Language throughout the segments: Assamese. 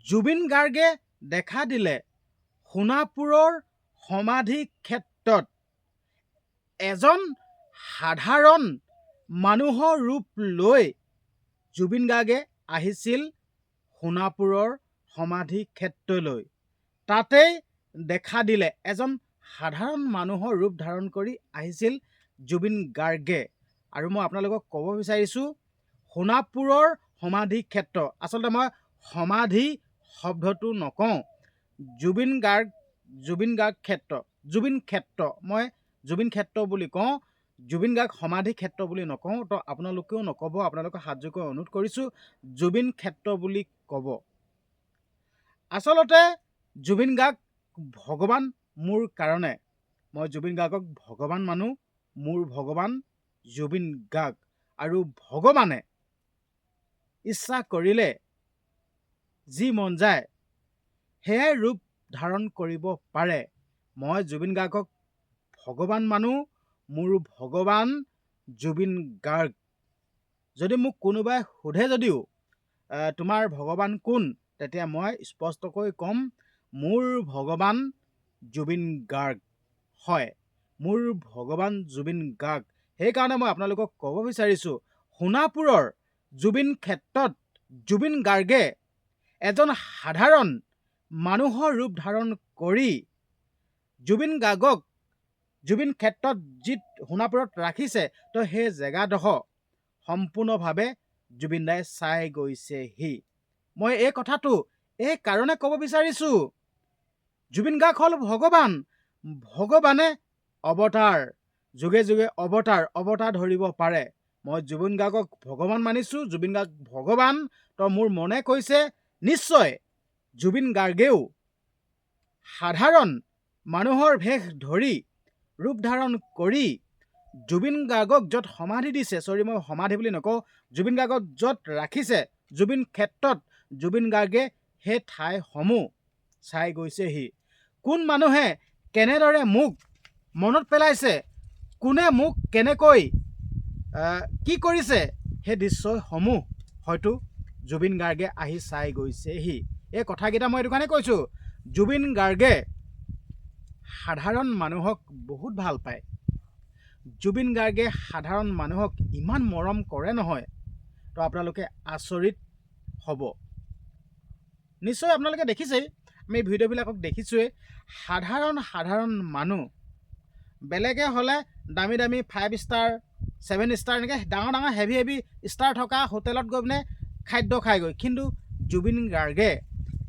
জুবিন গাৰ্গে দেখা দিলে সোণাপুৰৰ সমাধি ক্ষেত্ৰত এজন সাধাৰণ মানুহৰ ৰূপ লৈ জুবিন গাৰ্গে আহিছিল সোণাপুৰৰ সমাধি ক্ষেত্ৰলৈ। তাতেই দেখা দিলে এজন সাধাৰণ মানুহৰ ৰূপ ধাৰণ কৰি আহিছিল জুবিন গাৰ্গে। আৰু মই আপোনালোকক ক'ব বিচাৰিছোঁ সোণাপুৰৰ সমাধি ক্ষেত্ৰ, আচলতে মই সমাধি শব্দটো নকওঁ, জুবিন গাৰ্গ ক্ষেত্ৰ, মই জুবিন ক্ষেত্ৰ বুলি কওঁ, জুবিন গাৰ্গ সমাধি ক্ষেত্ৰ বুলি নকওঁ। তো আপোনালোকেও নক'ব, আপোনালোকক হাত জোৰ কৰি অনুৰোধ কৰিছোঁ জুবিন ক্ষেত্ৰ বুলি ক'ব। আচলতে জুবিন গাৰ্গ ভগৱান মোৰ কাৰণে, মই জুবিন গাৰ্গক ভগৱান মানো। মোৰ ভগৱান জুবিন গাৰ্গ, আৰু ভগৱানে ইচ্ছা কৰিলে যি মন যায় সেয়াই ৰূপ ধাৰণ কৰিব পাৰে। মই জুবিন গাৰ্গক ভগৱান মানো। মোৰ ভগৱান জুবিন গাৰ্গ। যদি মোক কোনোবাই সোধে যদিও তোমাৰ ভগৱান কোন, তেতিয়া মই স্পষ্টকৈ ক'ম মোৰ ভগৱান জুবিন গাৰ্গ হয়, মোৰ ভগৱান জুবিন গাৰ্গ। সেইকাৰণে মই আপোনালোকক ক'ব বিচাৰিছোঁ সোণাপুৰৰ জুবিন ক্ষেত্ৰত জুবিন গাৰ্গে এজন সাধাৰণ মানুহৰ ৰূপ ধাৰণ কৰি জুবিন গাৰ্গক জুবিন ক্ষেত্ৰত যি সোণাপুৰত ৰাখিছে, তো সেই জেগাডোখৰ সম্পূৰ্ণভাৱে জুবিন দাই চাই গৈছেহি। মই এই কথাটো এই কাৰণে ক'ব বিচাৰিছোঁ জুবিন গাৰ্গ হ'ল ভগৱান। ভগৱানে অৱতাৰ, যুগে যুগে অৱতাৰ ধৰিব পাৰে। মই জুবিন গাৰ্গক ভগৱান মানিছোঁ, জুবিন গাৰ্গ ভগৱান। তো মোৰ মনে কৈছে নিশ্চয় জুবিন গাৰ্গেও সাধাৰণ মানুহৰ ভেষ ধৰি ৰূপ ধাৰণ কৰি জুবিন গাৰ্গক য'ত সমাধি দিছে, মই সমাধি বুলি নকওঁ, জুবিন গাৰ্গক য'ত ৰাখিছে জুবিন ক্ষেত্ৰত, জুবিন গাৰ্গে সেই ঠাইসমূহ চাই গৈছেহি। কোন মানুহে কেনেদৰে মোক মনত পেলাইছে, কোনে মোক কেনেকৈ কি কৰিছে, সেই দৃশ্যসমূহ হয়তো জুবিন গাৰ্গে আহি চাই গৈছেহি। এই কথাকেইটা মই এইটো কাৰণে কৈছোঁ, জুবিন গাৰ্গে সাধাৰণ মানুহক বহুত ভাল পায়। জুবিন গাৰ্গে সাধাৰণ মানুহক ইমান মৰম কৰে নহয়, তো আপোনালোকে আচৰিত হ'ব। নিশ্চয় আপোনালোকে দেখিছেই, আমি ভিডিঅ'বিলাকক দেখিছোঁৱেই, সাধাৰণ মানুহ বেলেগে হ'লে দামী 5 ষ্টাৰ 7 ষ্টাৰ এনেকৈ ডাঙৰ হেভি ষ্টাৰ থকা হোটেলত গৈ পিনে খাদ্য খায়গৈ, কিন্তু জুবিন গাৰ্গে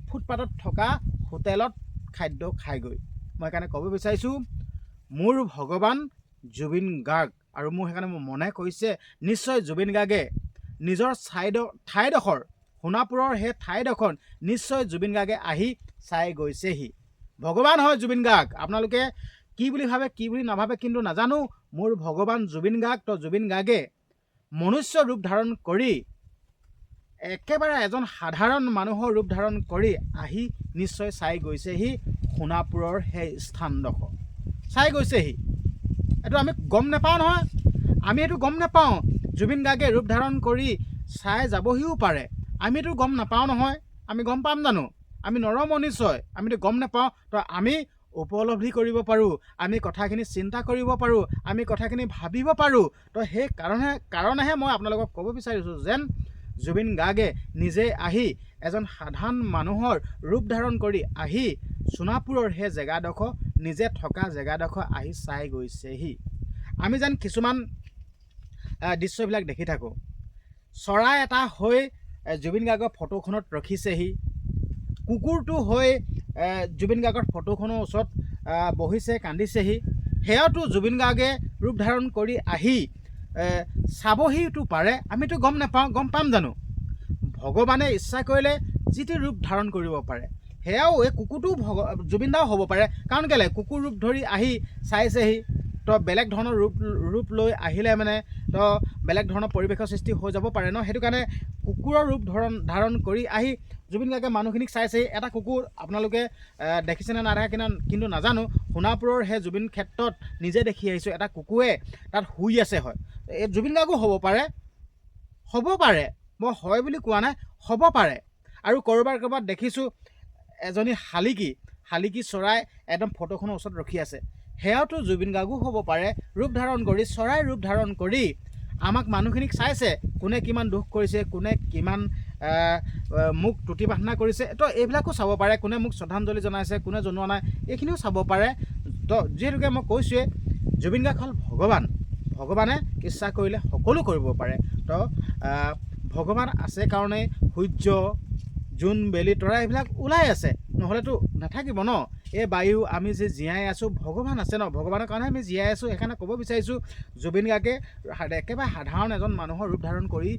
ফুটপাথত থকা হোটেলত খাদ্য খায়গৈ। মই সেইকাৰণে ক'ব বিচাৰিছোঁ মোৰ ভগৱান জুবিন গাৰ্গ। আৰু মোৰ সেইকাৰণে মোৰ মনে কৈছে নিশ্চয় জুবিন গাৰ্গে নিজৰ ঠাইডোখৰ, সোণাপুৰৰ সেই ঠাইডোখৰ নিশ্চয় জুবিন গাৰ্গে আহি চাই গৈছেহি। ভগৱান হয় জুবিন গাৰ্গ। আপোনালোকে কি বুলি ভাবে কি বুলি নাভাবে কিন্তু নাজানো, মোৰ ভগৱান জুবিন গাৰ্গ। তো জুবিন গাৰ্গে মনুষ্য ৰূপ ধাৰণ কৰি একেবাৰে এজন সাধাৰণ মানুহৰ ৰূপ ধাৰণ কৰি আহি নিশ্চয় চাই গৈছেহি সোণাপুৰৰ সেই স্থানডোখৰ চাই গৈছেহি। এইটো আমি গম নাপাওঁ নহয়, আমি এইটো গম নাপাওঁ জুবিন গাৰ্গে ৰূপ ধাৰণ কৰি চাই যাবহিও পাৰে। আমিতো গম নাপাওঁ নহয়, আমি গম পাম জানো? আমি নৰমনিচয়, আমিতো গম নাপাওঁ। তো আমি উপলব্ধি কৰিব পাৰোঁ, আমি কথাখিনি চিন্তা কৰিব পাৰোঁ, আমি কথাখিনি ভাবিব পাৰোঁ। তো সেই কাৰণেহে মই আপোনালোকক ক'ব বিচাৰিছোঁ যেন জুবিন গাৰ্গে নিজে আহি এজন সাধাৰণ মানুহৰ ৰূপ ধাৰণ কৰি আহি সোণাপুৰৰ সেই জেগাডোখৰ, নিজে থকা জেগাডোখৰ আহি চাই গৈছেহি। আমি যেন কিছুমান দৃশ্যবিলাক দেখি থাকোঁ, চৰাই এটা হৈ জুবিন গাৰ্গৰ ফটোখনত ৰখিছেহি, কুকুৰটো হৈ জুবিন গাৰ্গৰ ফটোখনৰ ওচৰত বহিছে, কান্দিছেহি। সেয়াতো জুবিন গাৰ্গে ৰূপ ধাৰণ কৰি আহি চাবহিতো পাৰে, আমিতো গম নাপাওঁ। গম পাম জানো? ভগৱানে ইচ্ছা কৰিলে যিটো ৰূপ ধাৰণ কৰিব পাৰে, সেয়াও এই কুকুৰটো জুবিন দাও হ'ব পাৰে। কাৰণ কেলে কুকুৰ ৰূপ ধৰি আহি চাইছেহি, তো বেলেগ ধৰণৰ ৰূপ লৈ আহিলে মানে তো বেলেগ ধৰণৰ পৰিৱেশৰ সৃষ্টি হৈ যাব পাৰে ন। সেইটো কাৰণে কুকুৰৰ ৰূপ ধাৰণ কৰি আহি জুবিন গাৰ্গে মানুহখিনিক চাইছেহি। এটা কুকুৰ আপোনালোকে দেখিছেনে নাদেখা কিন্তু নাজানো, সোণাপুৰৰ সেই জুবিন ক্ষেত্ৰত নিজে দেখি আহিছোঁ, এটা কুকুৰে তাত শুই আছে। হয়, এই জুবিন গাৰ্গো হ'ব পাৰে, মই হয় বুলি কোৱা নাই, হ'ব পাৰে। আৰু ক'ৰবাত দেখিছোঁ এজনী শালিকী চৰাই একদম ফটোখনৰ ওচৰত ৰখি আছে। সেয়াওতো জুবিন গাৰ্গো হ'ব পাৰে, ৰূপ ধাৰণ কৰি, চৰাই ৰূপ ধাৰণ কৰি আমাক মানুহখিনিক চাইছে, কোনে কিমান দুখ কৰিছে, কোনে কিমান মোক তুতি প্ৰাৰ্থনা কৰিছে, তো এইবিলাকো চাব পাৰে, কোনে মোক শ্ৰদ্ধাঞ্জলি জনাইছে, কোনে জনোৱা নাই, এইখিনিও চাব পাৰে। তো যিহেতুকে মই কৈছোঁৱেই, জুবিন গাৰ্গ হ'ল ভগৱানে ইচ্ছা কৰিলে সকলো কৰিব পাৰে। তো ভগৱান আছে কাৰণেই সূৰ্য, জোন, বেলি, তৰা এইবিলাক ওলাই আছে, নহ'লেতো নাথাকিব ন। এই বায়ু আমি যে জীয়াই আছোঁ, ভগৱান আছে ন, ভগৱানৰ কাৰণে আমি জীয়াই আছোঁ। সেইকাৰণে ক'ব বিচাৰিছোঁ, জুবিন গাৰ্গে একেবাৰে সাধাৰণ এজন মানুহৰ ৰূপ ধাৰণ কৰি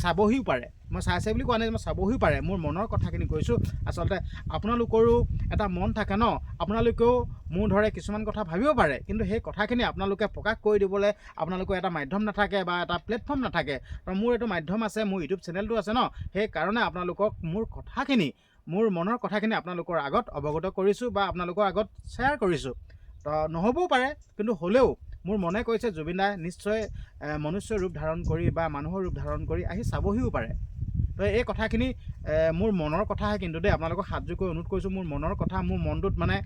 চাবহিও পাৰে। মই চাইছে বুলি কোৱা নাই, মই চাবহিও পাৰে। মোৰ মনৰ কথাখিনি কৈছোঁ। আচলতে আপোনালোকৰো এটা মন থাকে ন, আপোনালোকেও মোৰ ধৰে কিছুমান কথা ভাবিব পাৰে, কিন্তু সেই কথাখিনি আপোনালোকে প্ৰকাশ কৰি দিবলৈ আপোনালোকৰ এটা মাধ্যম নাথাকে বা এটা প্লেটফৰ্ম নাথাকে। মোৰ এইটো মাধ্যম আছে, মোৰ ইউটিউব চেনেলটো আছে ন, সেইকাৰণে আপোনালোকক মোৰ মনৰ কথাখিনি আপোনালোকৰ আগত অৱগত কৰিছোঁ বা আপোনালোকৰ আগত শ্বেয়াৰ কৰিছোঁ। তো নহ'বও পাৰে, কিন্তু হ'লেও মোৰ মনে কৈছে জুবিন দাই নিশ্চয় মনুষ্যৰ ৰূপ ধাৰণ কৰি বা মানুহৰ ৰূপ ধাৰণ কৰি আহি চাবহিও পাৰে। তো এই কথাখিনি মোৰ মনৰ কথাহে, কিন্তু দেই আপোনালোকক হাতযোৰ অনুৰোধ কৰিছোঁ, মোৰ মনৰ কথা, মোৰ মনটোত মানে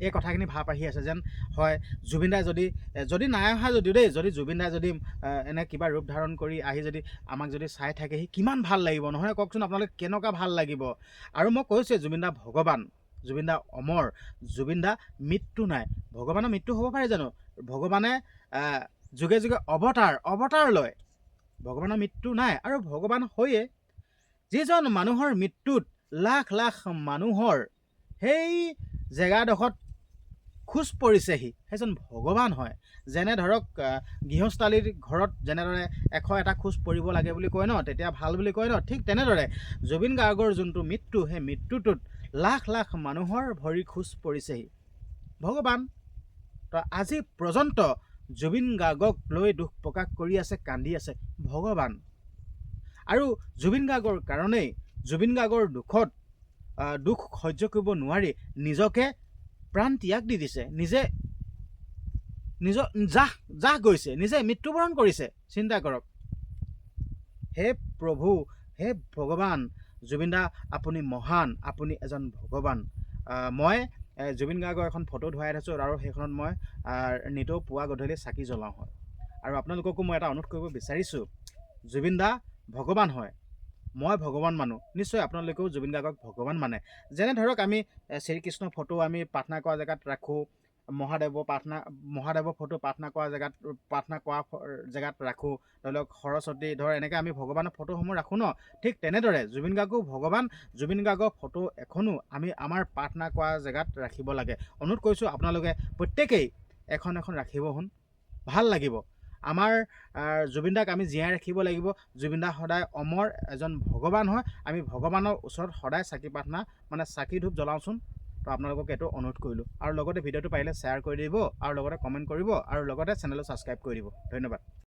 এই কথাখিনি ভাৱ আহি আছে যেন হয়, জুবিন দাই যদি নাই অহা যদিও দেই, যদি জুবিন দাই যদি এনে কিবা ৰূপ ধাৰণ কৰি আহি যদি আমাক যদি চাই থাকেহি, কিমান ভাল লাগিব নহয়, কওকচোন আপোনালোকে, কেনেকুৱা ভাল লাগিব। আৰু মই কৈছোঁ, জুবিন দা ভগৱান, জুবিন দা অমৰ, জুবিন দা মৃত্যু নাই। ভগৱানৰ মৃত্যু হ'ব পাৰে জানো? ভগৱানে যুগে যুগে অৱতাৰ লয়, ভগৱানৰ মৃত্যু নাই। আৰু ভগৱান হৈয়ে যিজন মানুহৰ মৃত্যুত লাখ লাখ মানুহৰ সেই জেগাডোখৰত খোজ পৰিছেহি, সেইজন ভগৱান হয়। যেনে ধৰক গৃহস্থালীৰ ঘৰত যেনেদৰে 101টা খোজ পৰিব লাগে বুলি কয় ন, তেতিয়া ভাল বুলি কয় ন, ঠিক তেনেদৰে জুবিন গাৰ্গৰ যোনটো মৃত্যু, সেই মৃত্যুটোত লাখ লাখ মানুহৰ ভৰি খোজ পৰিছেহি ভগৱান। তো আজি পৰ্যন্ত জুবিন গাৰ্গক লৈ দুখ প্ৰকাশ কৰি আছে, কান্দি আছে ভগৱান। আৰু জুবিন গাৰ্গৰ কাৰণেই, জুবিন গাৰ্গৰ দুখ সহ্য কৰিব নোৱাৰি নিজকে প্ৰাণ ত্যাগ দি দিছে, জাহ গৈছে, নিজে মৃত্যুবৰণ কৰিছে। চিন্তা কৰক। হে প্ৰভু, হে ভগৱান, জুবিন দা আপুনি মহান, আপুনি এজন ভগৱান। মই জুবিন গাৰ্গৰ এখন ফটো ধুৱাই থৈছোঁ, আৰু সেইখনত মই নিতৌ পুৱা গধূলি চাকি জ্বলাওঁ হয়। আৰু আপোনালোককো মই এটা অনুৰোধ কৰিব বিচাৰিছোঁ, জুবিন দা ভগৱান হয়, মই ভগৱান মানো, নিশ্চয় আপোনালোকেও জুবিন গাৰ্গক ভগৱান মানে। যেনে ধৰক আমি শ্ৰীকৃষ্ণ ফটো আমি প্ৰাৰ্থনা কৰা জেগাত ৰাখোঁ, মহাদেৱৰ ফটো প্ৰাৰ্থনা কৰা জেগাত ৰাখোঁ, ধৰি লওক সৰস্বতী, এনেকৈ আমি ভগৱানৰ ফটোসমূহ ৰাখোঁ ন। ঠিক তেনেদৰে জুবিন গাৰ্গো ভগৱান, জুবিন গাৰ্গৰ ফটো এখনো আমি আমাৰ প্ৰাৰ্থনা কৰা জেগাত ৰাখিব লাগে। অনুৰোধ কৰিছোঁ আপোনালোকে প্ৰত্যেকেই এখন ৰাখিব শুন, ভাল লাগিব। আমাৰ জুবিন দাক আমি জীয়াই ৰাখিব লাগিব। জুবিন দা সদায় অমৰ এজন ভগৱান হয়। আমি ভগৱানৰ ওচৰত সদায় চাকি ধূপ জ্বলাওঁচোন। তো আপোনালোকক এইটো অনুৰোধ কৰিলোঁ। আৰু লগতে ভিডিঅ'টো পাৰিলে শ্বেয়াৰ কৰি দিব, আৰু লগতে কমেণ্ট কৰিব, আৰু লগতে চেনেলটো ছাবস্ক্ৰাইব কৰি দিব। ধন্যবাদ।